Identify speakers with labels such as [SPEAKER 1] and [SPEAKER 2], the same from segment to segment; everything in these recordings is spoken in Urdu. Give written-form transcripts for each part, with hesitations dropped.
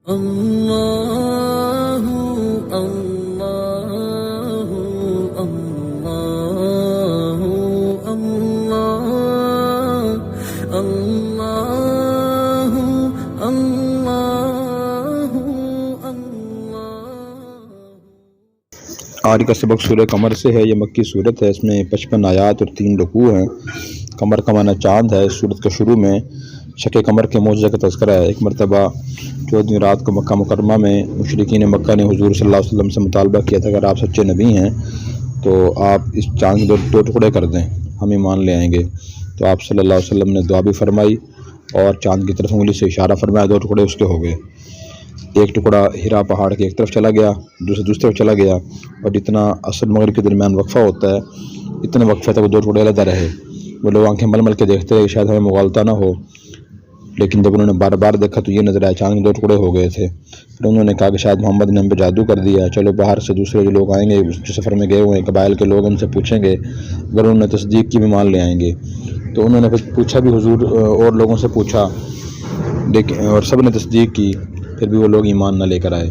[SPEAKER 1] اللہ اللہ اللہ اللہ اللہ اللہ اللہ۔
[SPEAKER 2] آج کا سبق سورہ قمر سے ہے۔ یہ مکی صورت ہے، اس میں 55 آیات اور 3 رکوع ہیں۔ قمر کا معنی چاند ہے۔ اس صورت کے شروع میں شک قمر کے معجزہ کا تذکرہ ہے۔ ایک مرتبہ 14ویں رات کو مکہ مکرمہ میں مشرکین مکہ نے حضور صلی اللہ علیہ وسلم سے مطالبہ کیا تھا، اگر آپ سچے نبی ہیں تو آپ اس چاند کے دو ٹکڑے کر دیں، ہم ایمان لے آئیں گے۔ تو آپ صلی اللہ علیہ وسلم نے دعا بھی فرمائی اور چاند کی طرف انگلی سے اشارہ فرمایا، 2 ٹکڑے اس کے ہو گئے۔ ایک ٹکڑا ہرا پہاڑ کے ایک طرف چلا گیا، دوسری طرف چلا گیا، اور جتنا اصل مغرب کے درمیان وقفہ ہوتا ہے اتنے وقفے تک وہ 2 ٹکڑے علیحدہ رہے۔ وہ لوگ آنکھیں مل مل کے دیکھتے رہے شاید ہمیں مغالطہ نہ ہو، لیکن جب انہوں نے بار بار دیکھا تو یہ نظر آیا چاند کے 2 ٹکڑے ہو گئے تھے۔ پھر انہوں نے کہا کہ شاید محمد نے ہم پہ جادو کر دیا، چلو باہر سے دوسرے جو لوگ آئیں گے جو سفر میں گئے ہوئے ہیں قبائل کے لوگ، ان سے پوچھیں گے، اگر انہوں نے تصدیق کی بھی مان لے آئیں گے۔ تو انہوں نے پھر پوچھا بھی، حضور اور لوگوں سے پوچھا لیکن اور سب نے تصدیق کی، پھر بھی وہ لوگ ایمان نہ لے کر آئے۔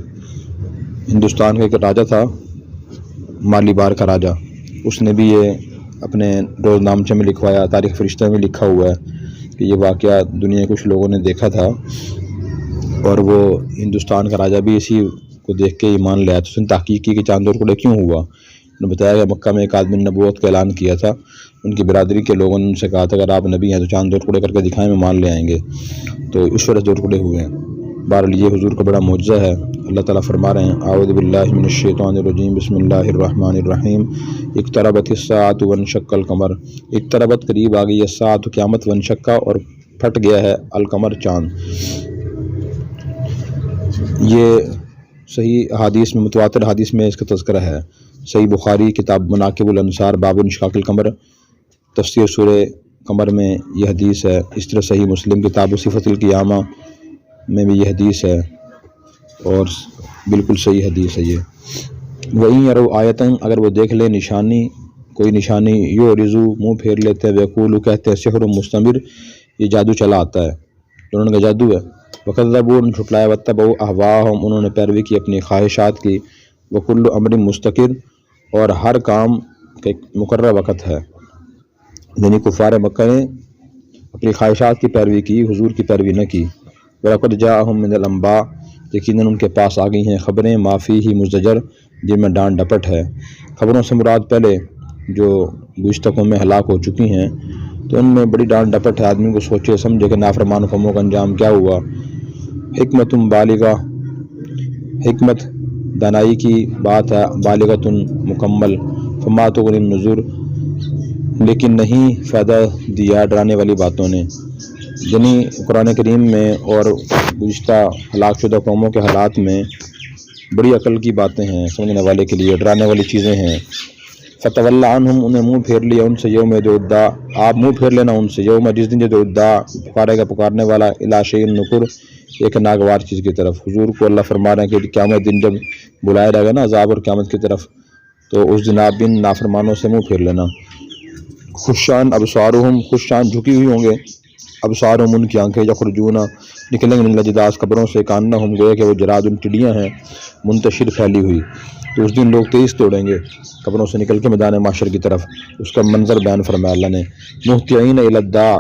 [SPEAKER 2] ہندوستان کا ایک راجہ تھا، مالی بار کا راجہ، اس نے بھی یہ اپنے روز نامچے میں لکھوایا، تاریخ فرشتہ میں لکھا ہوا ہے کہ یہ واقعہ دنیا کے کچھ لوگوں نے دیکھا تھا، اور وہ ہندوستان کا راجہ بھی اسی کو دیکھ کے ایمان لے آیا۔ تو اس نے تحقیق کی کہ چاند 2 ٹکڑے کیوں ہوا۔ انہوں نے بتایا کہ مکہ میں ایک آدمی نے نبوت کا اعلان کیا تھا، ان کی برادری کے لوگوں نے ان سے کہا تھا اگر آپ نبی ہیں تو چاند 2 ٹکڑے کر کے دکھائیں، میں مان لے آئیں گے، تو اس وجہ سے 2 ٹکڑے ہوئے ہیں۔ بہرحال یہ حضور کا بڑا معجزہ ہے۔ اللہ تعالیٰ فرما رہے ہیں اعوذ باللہ من الشیطان الرجیم بسم اللہ الرحمن الرحیم اقتربت الساعۃ وانشق القمر، اقتربت قریب آ گئی ہے، ساعۃ قیامت، وانشق اور پھٹ گیا ہے، القمر چاند۔ یہ صحیح حدیث میں، متواتر حدیث میں اس کا تذکرہ ہے۔ صحیح بخاری کتاب مناقب الانصار باب انشقاق القمر، تفسیر سورہ قمر میں یہ حدیث ہے۔ اس طرح صحیح مسلم کتاب صفۃ القیامہ میں بھی یہ حدیث ہے، اور بالکل صحیح حدیث ہے یہ۔ وَإِن يَرَوْا آیَةً، اگر وہ دیکھ لے نشانی، کوئی نشانی، یعرضوا، منہ پھیر لیتے ہیں، وَيَقُولُوا، کہتے ہیں، سحر مستمر، یہ جادو چلا آتا ہے، انہوں نے کہا جادو ہے۔ وَكَذَّبُوا، انہوں نے جھٹلایا، وَاتَّبَعُوا أَهْوَاءَهُمْ، انہوں نے پیروی کی اپنی خواہشات کی، وَكُلُّ أَمْرٍ مُسْتَقِرٌ، اور ہر کام کا ایک مقررہ وقت ہے۔ یعنی کفار مکہ نے اپنی خواہشات کی پیروی کی، حضور کی پیروی نہ کی۔ وَلَقَدْ جَاءَهُم مِّنَ الْأَنبَاءِ، یقیناً ان کے پاس آ گئی ہیں خبریں، مَا فِيهِ مُزْدَجَرٌ، جن میں ڈانٹ ڈپٹ ہے۔ خبروں سے مراد پہلے جو گزشتہ قومیں ہلاک ہو چکی ہیں تو ان میں بڑی ڈانٹ ڈپٹ ہے، آدمی کو سوچے سمجھے کہ نافرمان قوموں کا انجام کیا ہوا۔ حکمت بالغہ، حکمت دانائی کی بات ہے، بالغۃ مکمل، فما تغنی النذر، لیکن نہیں فائدہ دیا ڈرانے والی باتوں نے۔ یعنی قرآن کریم میں اور گزشتہ ہلاک شدہ قوموں کے حالات میں بڑی عقل کی باتیں ہیں، سمجھنے والے کے لیے ڈرانے والی چیزیں ہیں۔ فتول عنہم، انہیں منہ پھیر لیا ان سے، یوم یدعو الداع، آپ منہ پھیر لینا ان سے، یوم، جس دن یدعو الداع، پکارے گا پکارنے والا، الی شیء نکر، ایک ناگوار چیز کی طرف۔ حضور کو اللہ فرما رہے ہیں کہ قیامت دن جب بلایا جائے گا نا عذاب اور قیامت کی طرف، تو اس دن آپ ان نافرمانوں سے منہ پھیر لینا۔ خشان ابصارہم، خشان جھکی ہوئی ہوں گے، ابصارہم ان کی آنکھیں، یخرجون نکلیں گے من الاجداث قبروں سے، کانہم گویا کہ وہ جراد ٹڈیاں ہیں، منتشر پھیلی ہوئی۔ تو اس دن لوگ تیز توڑیں گے قبروں سے نکل کے میدان محشر کی طرف، اس کا منظر بیان فرمایا اللہ نے۔ مہطعین الی الداع،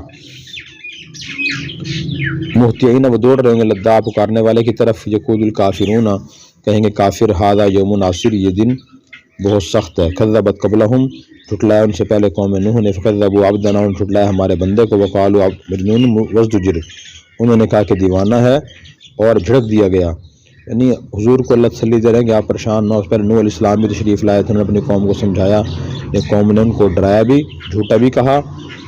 [SPEAKER 2] مہطعین، وہ دوڑ رہے ہیں، الداع، پکارنے والے کی طرف، یقول الکافرون، کہیں گے کافر، ھذا یوم عسیر، یہ دن بہت سخت ہے۔ کذبت قبلہم، جھٹلایا ان سے پہلے قوم نوح نے، فکذبوا عبدنا، انہوں نے جھٹلایا ہمارے بندے کو، وقالوا مجنون وازدجر، انہوں نے کہا کہ دیوانہ ہے اور جھڑک دیا گیا۔ یعنی حضور کو اللہ تسلی دے رہے ہیں کہ آپ پریشان نہ ہو۔ پہلے نوح علیہ السلام بھی تشریف لائے تھے، انہوں نے اپنی قوم کو سمجھایا، لیکن قوم نے ان کو ڈرایا بھی، جھوٹا بھی کہا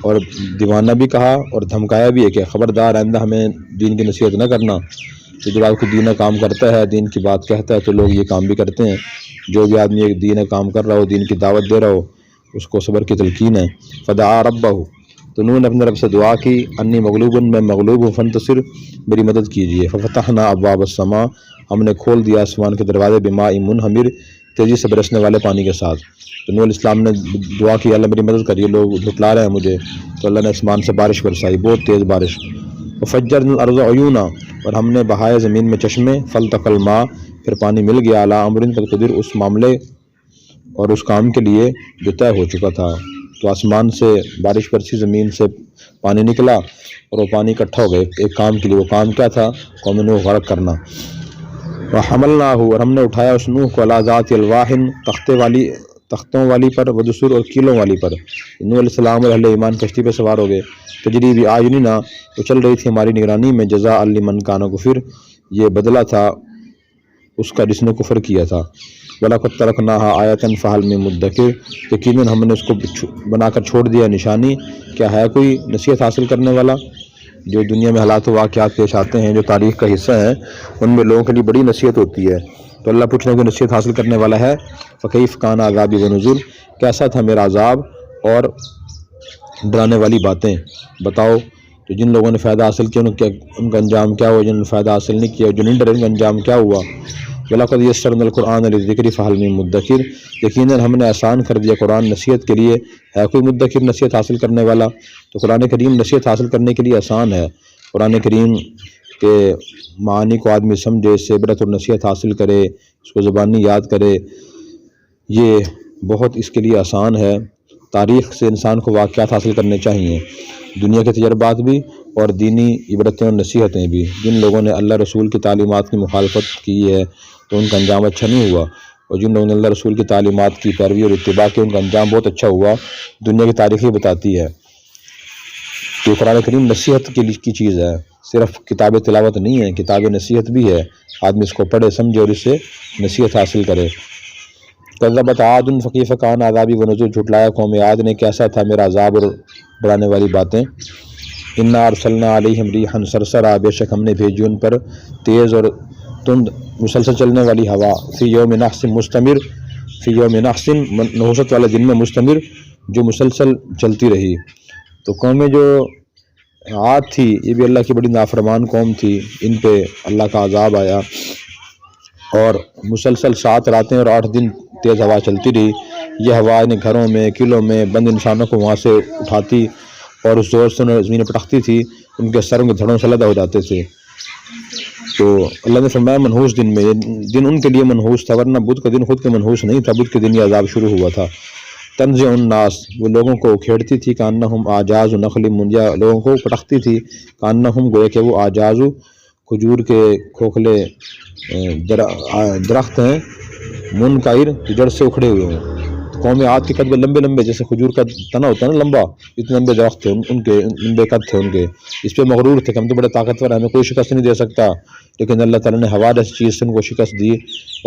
[SPEAKER 2] اور دیوانہ بھی کہا اور دھمکایا بھی ہے کہ خبردار آئندہ ہمیں دین کی نصیحت نہ کرنا۔ تو جب آپ کو دین کا کام کرتا ہے، دین کی بات کہتا ہے، تو لوگ یہ کام بھی کرتے ہیں۔ جو بھی آدمی ایک دین کا کام کر رہا ہو، دین کی دعوت دے رہا ہو، اس کو صبر کی تلقین ہے۔ فدعا ربہ، تو انہوں نے اپنے رب سے دعا کی، انی مغلوب، میں مغلوب ہوں، فانتصر، میری مدد کیجیے۔ ففتحنا ابواب السماء، ہم نے کھول دیا آسمان کے دروازے، بماء منہمر، تیزی سے برسنے والے پانی کے ساتھ۔ تو نوح علیہ السلام نے دعا کی، اللہ میری مدد کریے، لوگ جھٹلا رہے ہیں مجھے، تو اللہ نے آسمان سے بارش برسائی، بہت تیز بارش۔ وفجرنا الارض عیونا، اور ہم نے بہائے زمین میں چشمے، فالتقى الماء، پھر پانی مل گیا، علی امر قد قدر، اس معاملے اور اس کام کے لیے جو طے ہو چکا تھا۔ تو آسمان سے بارش برسی، زمین سے پانی نکلا اور وہ پانی اکٹھا ہو گئے ایک کام کے لیے۔ وہ کام کیا تھا؟ قوم نوح غرق کرنا۔ وحملناہ، اور ہم نے اٹھایا اس نوح کو، علی ذات الواح، تختوں والی پر، ودسر، اور کیلوں والی پر۔ نوح علیہ السلام اور اہل ایمان کشتی پہ سوار ہو گئے۔ تجری بِأعیننا، وہ چل رہی تھی ہماری نگرانی میں، جزاء لمن کان کفر، یہ بدلہ تھا اس کا جس نے کفر کیا تھا۔ وَلَقَدْ تَرَكْنَاهَا آیَةً فَهَلْ مِن مُدَّکِرٍ، یقیناً ہم نے اس کو بنا کر چھوڑ دیا نشانی، کیا ہے کوئی نصیحت حاصل کرنے والا؟ جو دنیا میں حالات و واقعات پیش آتے ہیں جو تاریخ کا حصہ ہیں، ان میں لوگوں کے لیے بڑی نصیحت ہوتی ہے، تو اللہ پوچھ رہے ہیں کہ نصیحت حاصل کرنے والا ہے؟ فَكَيْفَ كَانَ عَذَابِي وَنُذُرِ، کیسا تھا میرا عذاب اور ڈرانے والی باتیں، بتاؤ۔ تو جن لوگوں نے فائدہ حاصل کیا ان کا انجام کیا ہوا، جنہوں نے فائدہ حاصل نہیں کیا، جو نہیں ڈرے ان کا انجام کیا ہوا۔ وَلَقَدْ يَسَّرْنَا الْقُرْآنَ لِلذِّكْرِ فَهَلْ مِن مُدَّكِرٍ، یقیناً ہم نے آسان کر دیا قرآن نصیحت کے لیے، ہے کوئی مدکر نصیحت حاصل کرنے والا؟ تو قرآن کریم نصیحت حاصل کرنے کے لیے آسان ہے۔ قرآن کریم کے معانی کو آدمی سمجھے، اس سے عبرت اور نصیحت حاصل کرے، اس کو زبانی یاد کرے، یہ بہت اس کے لیے آسان ہے۔ تاریخ سے انسان کو واقعات حاصل کرنے چاہیے، دنیا کے تجربات بھی اور دینی عبرتیں اور نصیحتیں بھی۔ جن لوگوں نے اللہ رسول کی تعلیمات کی مخالفت کی ہے تو ان کا انجام اچھا نہیں ہوا، اور جن لوگوں نے اللہ رسول کی تعلیمات کی پیروی اور اتباع کی ان کا انجام بہت اچھا ہوا۔ دنیا کی تاریخ یہ بتاتی ہے کہ قرآن کریم نصیحت کی چیز ہے، صرف کتاب تلاوت نہیں ہے، کتاب نصیحت بھی ہے، آدمی اس کو پڑھے سمجھے اور اس سے نصیحت حاصل کرے۔ کذبت عاد فکیف کان عذابی ونذر، جھٹلایا قوم عاد نے، کیسا تھا میرا عذاب اور ڈرانے والی باتیں۔ انا ارسلنا علیہم ریحا صرصرا، بے شک ہم نے بھیجی ان پر تیز اور تند مسلسل چلنے والی ہوا، فی یوم نحس مستمر، فی یوم نحس نحوست والے دن میں، مستمر جو مسلسل چلتی رہی۔ تو قوم جو عاد تھی یہ بھی اللہ کی بڑی نافرمان قوم تھی، ان پہ اللہ کا عذاب آیا، اور مسلسل 7 راتیں اور 8 دن تیز ہوا چلتی رہی۔ یہ ہوا انہیں گھروں میں، قلعوں میں بند انسانوں کو وہاں سے اٹھاتی اور اس زور سے انہیں زمین پٹکتی تھی، ان کے سروں کے دھڑوں سے علیحدہ ہو جاتے تھے۔ تو اللہ نے فرمایا منحوس دن میں، یہ دن ان کے لیے منحوس تھا، ورنہ بدھ کا دن خود کے منحوس نہیں تھا، بدھ کے دن یہ عذاب شروع ہوا تھا۔ تنزع الناس، وہ لوگوں کو کھیڑتی تھی، کانہم اعجاز نخل منجا، لوگوں کو پٹکتی تھی، کانہم گویا کہ وہ اعجاز کھجور کے کھوکھلے درخت ہیں، منقعر جڑ سے اکھڑے ہوئے ہیں۔ قوم عاد کے قد لمبے لمبے، جیسے کھجور کا تنا ہوتا ہے نا لمبا، اتنے لمبے درخت تھے ان کے، لمبے قد تھے ان کے، اس پہ مغرور تھے کہ ہم تو بڑے طاقتور ہیں، ہمیں کوئی شکست نہیں دے سکتا، لیکن اللہ تعالیٰ نے ہوا جیسی چیز سے ان کو شکست دی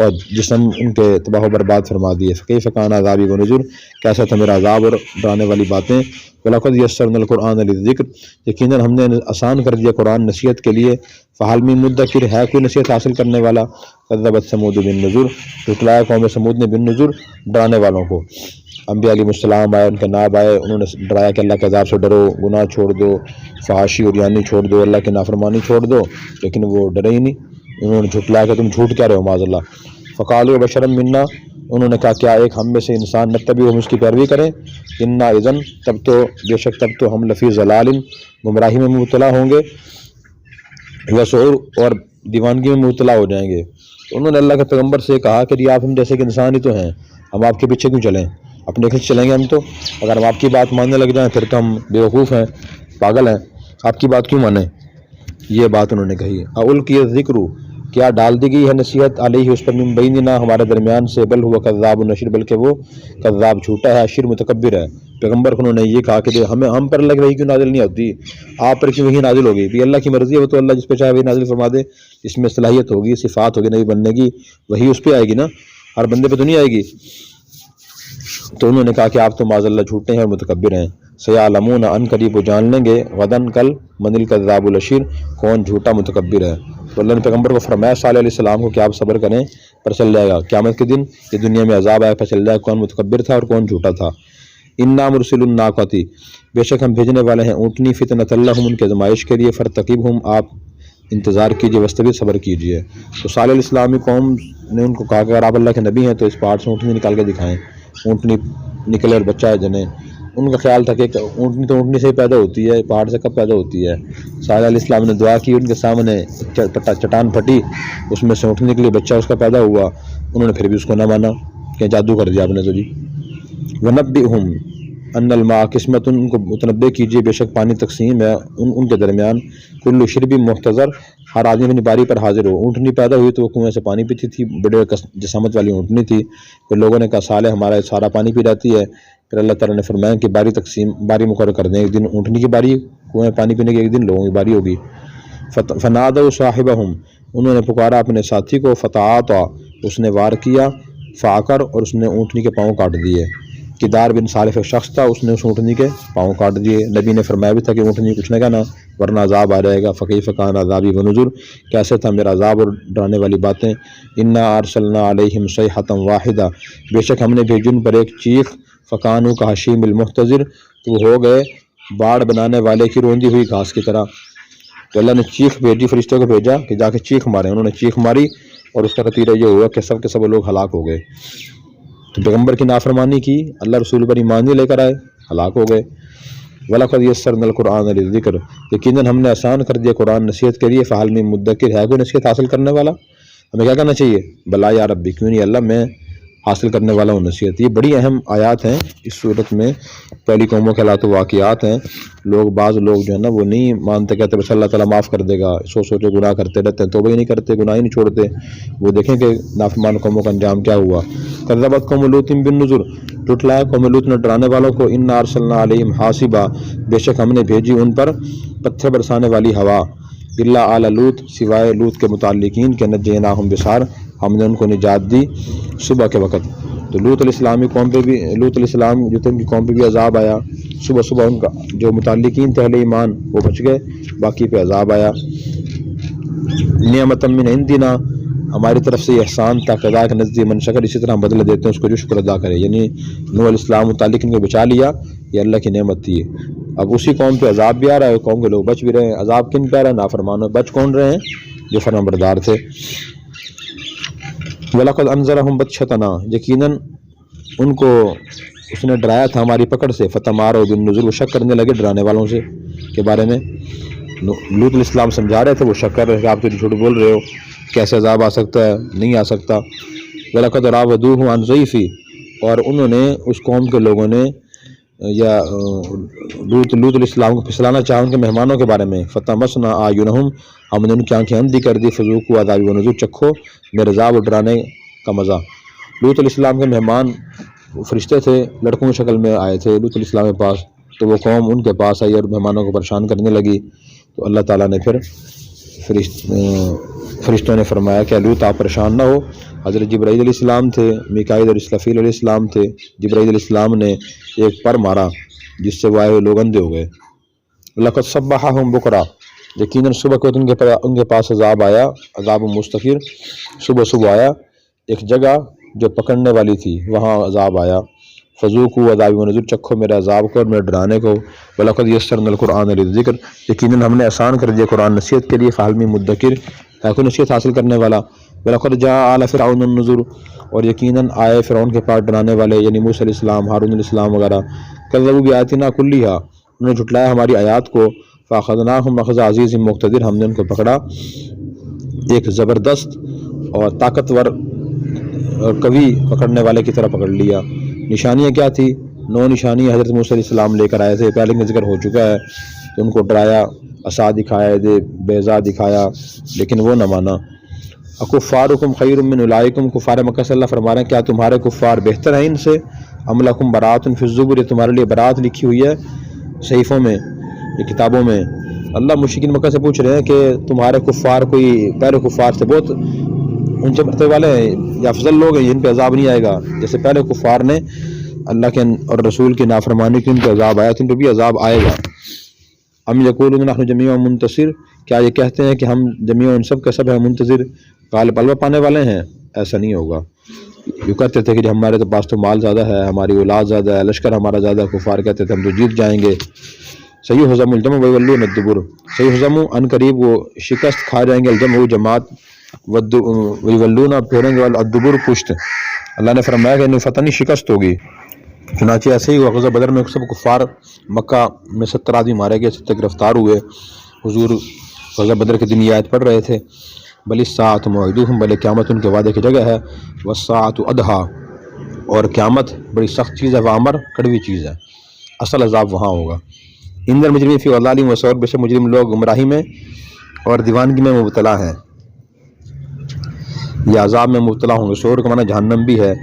[SPEAKER 2] اور جسم ان کے تباہ و برباد فرما دیے۔ فکیف کان عذابی ونذر، کیسا تھا میرا عذاب اور ڈرانے والی باتیں۔ وَلَقَدْ يَسَّرْنَا الْقُرْآنَ لِلذِّكْرِ، یقیناً ہم نے آسان کر دیا قرآن نصیحت کے لیے، فَهَلْ مِن مُدَّکِرٍ، ہے کوئی نصیحت حاصل کرنے والا؟ کذبت ثمود بالنذر، جھٹلایا قوم سمود نے بالنذر، ڈرانے والوں کو۔ انبیاء علیہ السلام آئے، ان کے نائب آئے، انہوں نے ڈرایا کہ اللہ کے عذاب سے ڈرو، گناہ چھوڑ دو، فحاشی اور یعنی چھوڑ دو، اللہ کی نافرمانی چھوڑ دو، لیکن وہ ڈرے ہی نہیں، انہوں نے جھٹلایا کہ تم جھوٹ کیا رہے ہو معاذ اللہ۔ فقالوا بشرا منا، انہوں نے کہا کیا ایک ہم میں سے انسان نتبع، ہم اس کی پیروی کریں، انا اذن، تب تو بے شک تب تو ہم لفی ضلال، گمراہی میں مبتلا ہوں گے، وسعور، اور دیوانگی میں مبتلا ہو جائیں گے۔ تو انہوں نے اللہ کے پیغمبر سے کہا کہ آپ ہم جیسے کہ انسان ہی تو ہیں، ہم آپ کے پیچھے کیوں چلیں، اپنے خود چلیں گے ہم تو، اگر ہم آپ کی بات ماننے لگ جائیں پھر تو ہم بیوقوف ہیں، پاگل ہیں، آپ کی بات کیوں مانیں، یہ بات انہوں نے کہی۔ اُلقی الذکر، کیا ڈال دی گئی ہے نصیحت، علیہ اس پر، من بیننا، ہمارے درمیان سے، بل ہوا کذاب نشر، بلکہ وہ کذاب جھوٹا ہے، اشر متکبر ہے۔ پیغمبر کو انہوں نے یہ کہا کہ ہم پر اللہ کی وحی کیوں نازل نہیں ہوتی، آپ پر کیوں وحی نازل ہوگی، بھی اللہ کی مرضی ہے، وہ تو اللہ جس پہ چاہے وہی نازل فرما دے، اس میں صلاحیت ہوگی، صفات ہوگی نبی بننے کی، وہی اس پہ آئے گی نا، ہر بندے پہ تو نہیں آئے گی۔ تو انہوں نے کہا کہ آپ تو معاذ اللہ جھوٹے ہیں اور متکبر ہیں۔ سیعلمون، ان قریب وہ جان لیں گے، غدن کل، من الکذاب الاشر، کون جھوٹا متکبر ہے۔ تو اللہ نے پیغمبر کو فرمایا صالح علیہ السلام کو کہ آپ صبر کریں، پر چل جائے گا قیامت کے دن، یہ دنیا میں عذاب آئے، پر چل جائے کون متکبر تھا اور کون جھوٹا تھا۔ انا مرسل الناقۃ، بے شک ہم بھیجنے والے ہیں اونٹنی، فتنۃ لہم، ان کے آزمائش کے لیے، فرتقبہم، آپ انتظار کیجئے، واستبر، صبر کیجئے۔ تو صالح علیہ السلام کی قوم نے ان کو کہا کہ اگر آپ اللہ کے نبی ہیں تو اس پہاڑ سے اونٹنی نکال کے دکھائیں، اونٹنی نکلے اور بچہ جنے، ان کا خیال تھا کہ اونٹنی تو اونٹنی سے ہی پیدا ہوتی ہے، پہاڑ سے کب پیدا ہوتی ہے۔ صالح علیہ السلام نے دعا کی، ان کے سامنے چٹان پھٹی، اس میں سے اونٹنے کے لیے بچہ اس کا پیدا ہوا، انہوں نے پھر بھی اس کو نہ مانا کہ جادو کر دیا آپ نے تو جی۔ وَنَبِّئْهُمْ أَنَّ الْمَاءَ قِسْمَةٌ، ان کو متنبع کیجیے بے شک پانی تقسیم ہے ان کے درمیان، کل شرب محتضر، ہر آدمی اپنی باری پر حاضر ہو۔ اونٹنی پیدا ہوئی تو وہ کنویں سے پانی پیتی تھی، بڑے جسامت والی اونٹنی تھی، پھر لوگوں نے کہا صالح ہمارا سارا پانی پی جاتی ہے، پھر اللہ تعالیٰ نے فرمایا کہ باری مقرر کر دیں، ایک دن اونٹنی کی باری کنویں پانی پینے کی، ایک دن لوگوں کی باری ہوگی۔ فنادوا صاحبہم، انہوں نے پکارا اپنے ساتھی کو، فتعاطا، اس نے وار کیا، فعقر، اور اس نے اونٹنی کے پاؤں کاٹ دیے۔ کدار بن صالف ایک شخص تھا، اس نے اس اونٹنی کے پاؤں کاٹ دیے۔ نبی نے فرمایا بھی تھا کہ اونٹنی کچھ نہ کہنا ورنہ عذاب آ جائے گا، فکیف کان عذابی ونذر، کیسے تھا میرا عذاب اور ڈرانے والی باتیں۔ انا ارسلنا علیہم صیحۃ واحدہ، بے شک ہم نے بھیجی ان پر ایک چیخ، فکانوا کحشیم المحتضر، تو وہ ہو گئے باڑ بنانے والے کی روندی ہوئی گھاس کی طرح۔ تو اللہ نے چیخ بھیجی، فرشتوں کو بھیجا کہ جا کے چیخ مارے، انہوں نے چیخ ماری اور اس کا نتیجہ یہ ہوا کہ سب لوگ ہلاک ہو گئے۔ تو پیغمبر کی نافرمانی کی، اللہ رسول پر ایمان نہیں لے کر آئے، ہلاک ہو گئے۔ وَلَقَدْ يَسَّرْنَا الْقُرْآنَ لِلذِّكْرِ، یقیناً ہم نے آسان کر دیا قرآن نصیحت کے لیے، فَهَلْ مِن مُدَّكِرٍ، ہے کوئی نصیحت حاصل کرنے والا؟ ہمیں کیا کرنا چاہیے؟ بلا یا ربی، کیوں نہیں اللہ، میں حاصل کرنے والا ہوں نصیحت۔ یہ بڑی اہم آیات ہیں اس صورت میں، پہلی قوموں کے حالات و واقعات ہیں۔ بعض لوگ جو ہے نا وہ نہیں مانتے، کہتے بس اللہ تعالیٰ معاف کر دے گا، سوچے گناہ کرتے رہتے ہیں، توبہ ہی نہیں کرتے، گناہ ہی نہیں چھوڑتے۔ وہ دیکھیں کہ نافرمان قوموں کا انجام کیا ہوا۔ کذبت قوم لوط بالنذر، جھٹلایا قوم لوط نے ڈرانے والوں کو، انا ارسلنا علیہم حاصبا، بے شک ہم نے بھیجی ان پر پتھر برسانے والی ہوا، الا آل لوط، سوائے لوط کے متعلقین کے، نجیناہم بسحر، ہم نے ان کو نجات دی صبح کے وقت۔ تو لوط علیہ السلام کی قوم پہ بھی، لوط علیہ السلام جو تھے ان کی قوم پہ بھی عذاب آیا، صبح ان کا جو متعلقین تھے اہل ایمان وہ بچ گئے، باقی پہ عذاب آیا۔ نعمت من عندنا، ہماری طرف سے یہ احسان تھا، قضاء کے نزدیک من شکر، اسی طرح ہم بدلہ دیتے ہیں اس کو جو شکر ادا کرے۔ یعنی نوح علیہ السلام متعلق ان کو بچا لیا، یہ اللہ کی نعمت تھی۔ اب اسی قوم پہ عذاب بھی آ رہا ہے، قوم کے لوگ بچ بھی رہے ہیں۔ عذاب کن پہ آ رہا ہے؟ نافرمانوں۔ بچ کون رہے ہیں؟ جو فرمانبردار تھے۔ وَلَقَدْ أَنذَرَهُمْ بَطْشَتَنَا، یقیناً ان کو اس نے ڈرایا تھا ہماری پکڑ سے، فَتَمَارَوْا بِالنُّذُرِ، وہ شک کرنے لگے ڈرانے والوں سے کے بارے میں۔ لوط علیہ السلام سمجھا رہے تھے، وہ شک کر رہے تھے، آپ تو جھوٹ بول رہے ہو، کیسے عذاب آ سکتا ہے؟ نہیں آ سکتا۔ وَلَقَدْ رَاوَدُوهُ عَنْ ضَيْفِهِ، اور انہوں نے اس قوم کے لوگوں نے یا لوط علیہ السلام کو پھسلانا چاہا ان کے مہمانوں کے بارے میں، فَطَمَسْنَا أَعْيُنَهُمْ، ہم نے ان کی آنکھیں اندھی کر دی، فَذُوقُوا عَذَابِي وَنُذُرِ، چکھو میرے عذاب اور ڈرانے کا مزہ۔ لوط علیہ السلام کے مہمان فرشتے تھے، لڑکوں کی شکل میں آئے تھے لوط علیہ السلام کے پاس، تو وہ قوم ان کے پاس آئی اور مہمانوں کو پریشان کرنے لگی۔ تو اللہ تعالیٰ نے پھر فرشتوں نے فرمایا کہ لوط آپ پریشان نہ ہو، حضرت جبرائیل علیہ السلام تھے، میکائیل اور اسرافیل علیہ السلام تھے۔ جبرائیل علیہ السلام نے ایک پر مارا جس سے وہ آئے ہوئے لوگ اندھے ہو گئے۔ لقد صبحهم بکرا، یقیناً صبح کو ان کے پاس عذاب آیا، عذاب مستقر، صبح آیا ایک جگہ جو پکڑنے والی تھی، وہاں عذاب آیا۔ فذوقوا عذابی ونذر، چکھو میرے عذاب کو اور میرے ڈرانے کو۔ وَلَقَدْ يَسَّرْنَا الْقُرْآنَ لِلذِّكْرِ، یقیناً ہم نے آسان کر دیا قرآن نصیحت کے لیے، فَهَلْ مِن مُدَّكِرٍ، ہے کوئی نصیحت حاصل کرنے والا؟ وَلَقَدْ جَاءَ آلَ فِرْعَوْنَ النُّذُرُ، اور یقیناً آئے فرعون کے پاس ڈرانے والے، یعنی موسیٰ علیہ السلام، ہارون علیہ السلام وغیرہ۔ كَذَّبُوا بِآيَاتِنَا كُلِّهَا، انہوں نے جھٹلایا ہماری آیات کو، فَأَخَذْنَاهُمْ أَخْذَ عَزِيزٍ مُقْتَدِرٍ، ہم نے ان کو پکڑا ایک زبردست اور طاقتور اور قوی پکڑنے والے کی طرح پکڑ لیا۔ نشانیاں کیا تھی؟ 9 نشانیاں حضرت موسیٰ علیہ السلام لے کر آئے تھے، پہلے میں ذکر ہو چکا ہے کہ ان کو ڈرایا، عصا دکھایا، بیضا دکھایا، لیکن وہ نہ مانا۔ اکفارکم خیر من اولئکم، کفار مکہ سے اللہ فرما رہے ہیں کیا تمہارے کفار بہتر ہیں ان سے؟ ام لکم براۃ فی الزبر، یہ تمہارے لیے برات لکھی ہوئی ہے صحیفوں میں، یہ کتابوں میں۔ اللہ مشرکین مکہ سے پوچھ رہے ہیں کہ تمہارے کفار کوئی پہلے کفار سے بہت اونچے مرتبے والے ہیں یا افضل لوگ ہیں، ان پہ عذاب نہیں آئے گا؟ جیسے پہلے کفار نے اللہ کے اور رسول کی نافرمانی کی، ان پہ عذاب آیا تو ان پہ بھی عذاب آئے گا۔ ام یقولون نحن جمیع منتصر، کیا یہ کہتے ہیں کہ ہم جمیع ان سب کے سب ہیں منتظر، غالب غلبہ پانے والے ہیں؟ ایسا نہیں ہوگا۔ یہ کہتے تھے کہ ہمارے تو پاس تو مال زیادہ ہے، ہماری اولاد زیادہ ہے، لشکر ہمارا زیادہ ہے، کفار کہتے تھے ہم تو جیت جائیں گے۔ سیہزم الجمع ویولون الدبر، سیہزم ان قریب وہ شکست کھا جائیں گے، الجمع وہ جماعت، ویولون پھیریں گے، الدبر پشت۔ اللہ نے فرمایا کہ انہیں فتح نہیں، شکست ہوگی۔ چنانچہ ایسے ہی ہوا غزوہ بدر میں سب کفار مکہ میں 70 آدمی مارے گئے، 70 گرفتار ہوئے۔ حضور غزوہ بدر کے دن یہ آیت پڑھ رہے تھے، بل الساعۃ موعدوہم، بلے قیامت ان کے وعدے کی جگہ ہے، والساعۃ ادھیٰ، اور قیامت بڑی سخت چیز ہے، وامر کڑوی چیز ہے، اصل عذاب وہاں ہوگا۔ ان المجرمین فی ضلال و سعر، بے شک مجرم لوگ گمراہی میں اور دیوانگی میں مبتلا ہیں، یہ عذاب میں مبتلا ہوں گے۔ سعر کا معنی جہنم بھی ہے۔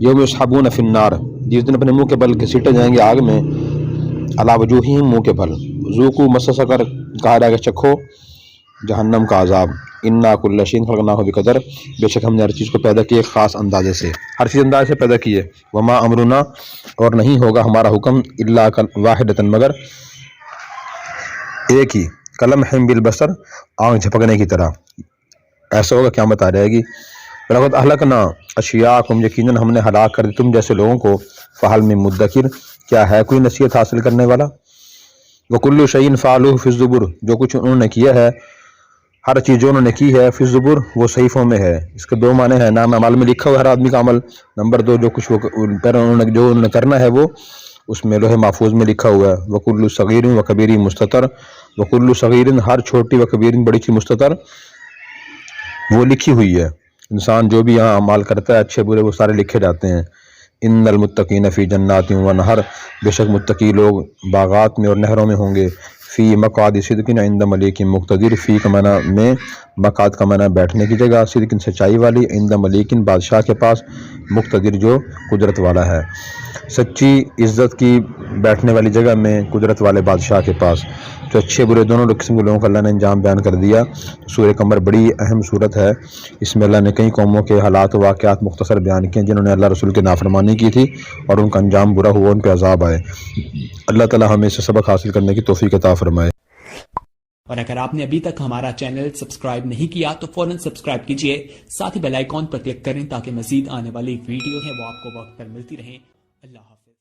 [SPEAKER 2] یوم یسحبون فی النار، جس دن اپنے منہ کے بل گھسیٹے جائیں گے آگ میں، علی وجوہہم، منہ کے بل، ذوقوا مس سقر، کہا جائے گا چکھو جہنم کا عذاب۔ انا کل شیء خلقناہ بقدر، بے شک ہم نے ہر چیز کو پیدا کی ایک خاص اندازے سے، ہر چیز اندازے سے پیدا کی ہے۔ وما امرنا، اور نہیں ہوگا ہمارا حکم، الا واحدۃ، مگر ایک ہی، کلمح بالبصر، آنکھ جھپکنے کی طرح، ایسا ہوگا قیامت آ جائے گی۔ لقد اہلکنا اشیاءکم، یقیناً ہم نے ہلاک کر دی تم جیسے لوگوں کو، فہل من مدکر، کیا ہے کوئی نصیحت حاصل کرنے والا۔ وکل شیء فعلوہ فی الزبر، جو کچھ انہوں نے کیا ہے، ہر چیز جو انہوں نے کی ہے، فی الزبر، وہ صحیفوں میں ہے۔ اس کے دو معنی ہیں، نام اعمال میں لکھا ہوا ہر آدمی کا عمل، نمبر دو جو کچھ انہوں نے کرنا ہے وہ اس میں لوح محفوظ میں لکھا ہوا ہے۔ وکل صغیر و کبیر مستتر، وکل صغیر، ہر چھوٹی، و کبیر، بڑی چیز، مستتر، وہ لکھی ہوئی ہے۔ انسان جو بھی یہاں اعمال کرتا ہے اچھے برے، وہ سارے لکھے جاتے ہیں۔ ان المتقین فی جنات و نہر، بے شک متقی لوگ باغات میں اور نہروں میں ہوں گے۔ فی مقعد صدق عند ملیک مقتدر، فی کا معنی میں، مقعد کا معنی بیٹھنے کی جگہ، صدق سچائی والی، عند ملیک بادشاہ کے پاس، مقتدر جو قدرت والا ہے، سچی عزت کی بیٹھنے والی جگہ میں، قدرت والے بادشاہ کے پاس۔ تو اچھے برے دونوں قسم کے لوگوں کا اللہ نے انجام بیان کر دیا۔ سورہ قمر بڑی اہم صورت ہے، اس میں اللہ نے کئی قوموں کے حالات و واقعات مختصر بیان کیے جنہوں نے اللہ رسول کی نافرمانی کی تھی اور ان کا انجام برا ہوا، ان پہ عذاب آئے۔ اللہ تعالی ہمیں اس سے سبق حاصل کرنے کی توفیق عطا فرمائے۔
[SPEAKER 3] اور اگر آپ نے ابھی تک ہمارا چینل سبسکرائب نہیں کیا تو فوراً سبسکرائب کیجئے، ساتھ ہی بیل آئیکن پر کلک کریں تاکہ مزید آنے والی ویڈیو ہیں وہ آپ کو وقت پر ملتی رہیں۔ اللہ حافظ۔